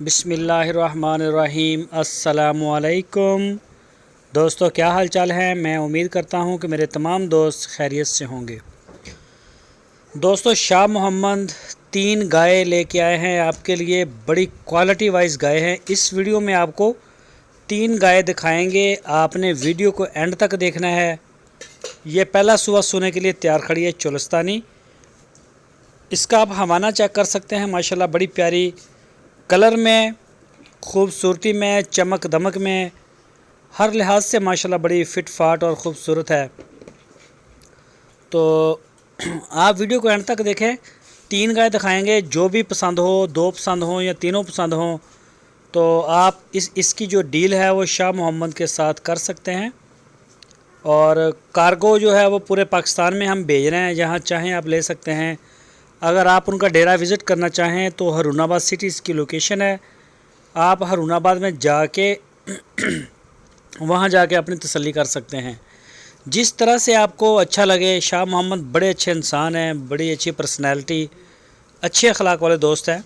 बिस्मिल्लाहिर्रहमानिर्रहीम। अस्सलामुअलैकुम दोस्तों, क्या हाल चाल है। मैं उम्मीद करता हूँ कि मेरे तमाम दोस्त खैरियत से होंगे। दोस्तों, शाह मोहम्मद 3 गाय लेके आए हैं आपके लिए। बड़ी क्वालिटी वाइज गाय हैं। इस वीडियो में आपको 3 गाय दिखाएंगे। आपने वीडियो को एंड तक देखना है। ये पहला सुबह सोने के लिए तैयार खड़ी है, चोलस्तानी। इसका आप हवाना चेक कर सकते हैं। माशाल्लाह बड़ी प्यारी कलर में, खूबसूरती में, चमक दमक में, हर लिहाज से माशाल्लाह बड़ी फिट फाट और ख़ूबसूरत है। तो आप वीडियो को एंड तक देखें। 3 गाय दिखाएंगे। जो भी पसंद हो, 2 पसंद हो या तीनों पसंद हो, तो आप इसकी जो डील है वो शाह मोहम्मद के साथ कर सकते हैं। और कार्गो जो है वो पूरे पाकिस्तान में हम भेज रहे हैं, जहाँ चाहें आप ले सकते हैं। अगर आप उनका डेरा विज़िट करना चाहें तो हरूनाबाद सिटी इसकी लोकेशन है। आप हरूनाबाद में जाके वहाँ जाके अपनी तसल्ली कर सकते हैं, जिस तरह से आपको अच्छा लगे। शाह मोहम्मद बड़े अच्छे इंसान हैं, बड़ी अच्छी पर्सनैलिटी, अच्छे अखलाक वाले दोस्त हैं,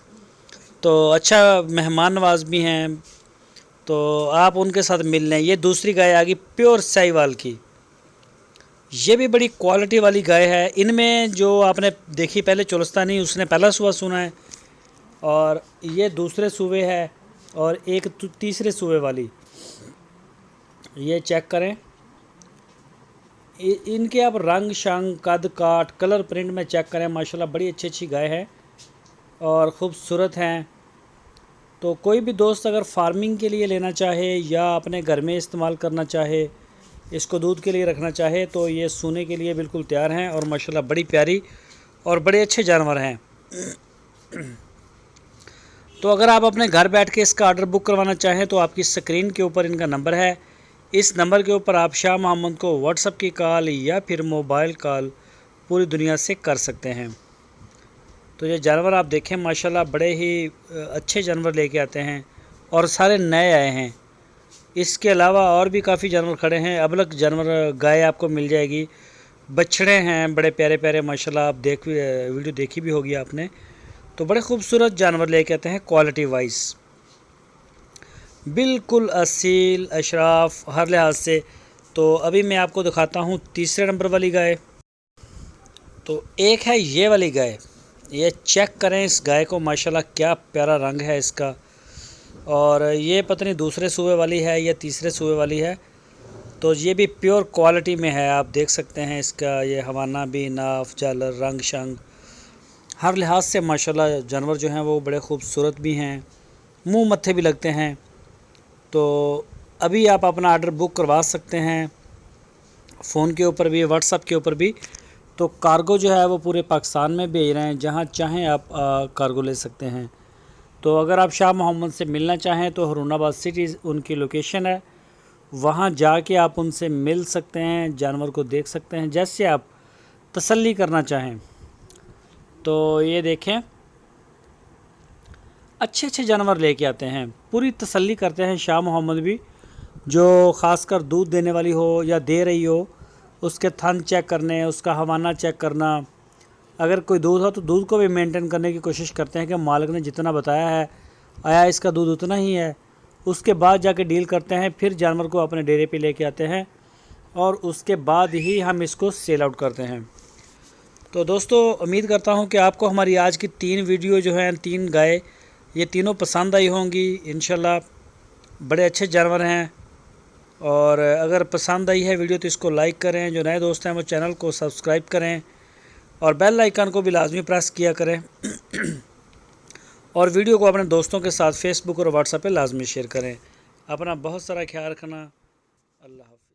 तो अच्छा मेहमान नवाज भी हैं। तो आप उनके साथ मिल लें। ये दूसरी गाय आ गई प्योर साहिवाल की। ये भी बड़ी क्वालिटी वाली गाय है। इनमें जो आपने देखी पहले चोलस्तानी, उसने पहला सूबा सुना है, और ये दूसरे सूबे है, और एक तीसरे सूबे वाली। ये चेक करें। इनके आप रंग शंग, कद काट, कलर प्रिंट में चेक करें। माशाल्लाह बड़ी अच्छी अच्छी गाय है और ख़ूबसूरत हैं। तो कोई भी दोस्त अगर फार्मिंग के लिए लेना चाहे या अपने घर में इस्तेमाल करना चाहे, इसको दूध के लिए रखना चाहे, तो ये सोने के लिए बिल्कुल तैयार हैं। और माशाल्लाह बड़ी प्यारी और बड़े अच्छे जानवर हैं। तो अगर आप अपने घर बैठ के इसका ऑर्डर बुक करवाना चाहें तो आपकी स्क्रीन के ऊपर इनका नंबर है। इस नंबर के ऊपर आप शाह मोहम्मद को व्हाट्सएप की कॉल या फिर मोबाइल कॉल पूरी दुनिया से कर सकते हैं। तो ये जानवर आप देखें, माशाल्लाह बड़े ही अच्छे जानवर लेके आते हैं और सारे नए आए हैं। इसके अलावा और भी काफ़ी जानवर खड़े हैं। अबलग जानवर गाय आपको मिल जाएगी। बछड़े हैं बड़े प्यारे प्यारे, माशाल्लाह। आप वीडियो देखी भी होगी आपने। तो बड़े खूबसूरत जानवर लेके आते हैं, क्वालिटी वाइज बिल्कुल असील अशराफ हर लिहाज से। तो अभी मैं आपको दिखाता हूँ तीसरे नंबर वाली गाय। तो एक है ये वाली गाय। ये चेक करें इस गाय को, माशाल्लाह क्या प्यारा रंग है इसका। और ये पता नहीं दूसरे सूबे वाली है या तीसरे सूबे वाली है। तो ये भी प्योर क्वालिटी में है। आप देख सकते हैं इसका ये हवाना भी, नाफ, झालर, रंग शंग, हर लिहाज से माशाल्लाह जानवर जो हैं वो बड़े खूबसूरत भी हैं, मुंह मत्थे भी लगते हैं। तो अभी आप अपना ऑर्डर बुक करवा सकते हैं, फ़ोन के ऊपर भी, व्हाट्सएप के ऊपर भी। तो कार्गो जो है वो पूरे पाकिस्तान में भेज रहे हैं, जहाँ चाहें आप कार्गो ले सकते हैं। तो अगर आप शाह मोहम्मद से मिलना चाहें तो हरूनाबाद सिटी उनकी लोकेशन है। वहाँ जाके आप उनसे मिल सकते हैं, जानवर को देख सकते हैं, जैसे आप तसल्ली करना चाहें। तो ये देखें, अच्छे अच्छे जानवर लेके आते हैं, पूरी तसल्ली करते हैं शाह मोहम्मद भी। जो ख़ासकर दूध देने वाली हो या दे रही हो, उसके थन चेक करने, उसका हवाना चेक करना। अगर कोई दूध हो तो दूध को भी मेंटेन करने की कोशिश करते हैं कि मालिक ने जितना बताया है, आया इसका दूध उतना ही है। उसके बाद जाके डील करते हैं, फिर जानवर को अपने डेरे पे लेके आते हैं और उसके बाद ही हम इसको सेल आउट करते हैं। तो दोस्तों, उम्मीद करता हूं कि आपको हमारी आज की 3 वीडियो जो हैं, 3 गाय, ये तीनों पसंद आई होंगी इंशाल्लाह। बड़े अच्छे जानवर हैं। और अगर पसंद आई है वीडियो तो इसको लाइक करें। जो नए दोस्त हैं वो चैनल को सब्सक्राइब करें और बेल आइकन को भी लाजमी प्रेस किया करें। और वीडियो को अपने दोस्तों के साथ फेसबुक और व्हाट्सएप पे लाजमी शेयर करें। अपना बहुत सारा ख्याल रखना। अल्लाह हाफ़िज़।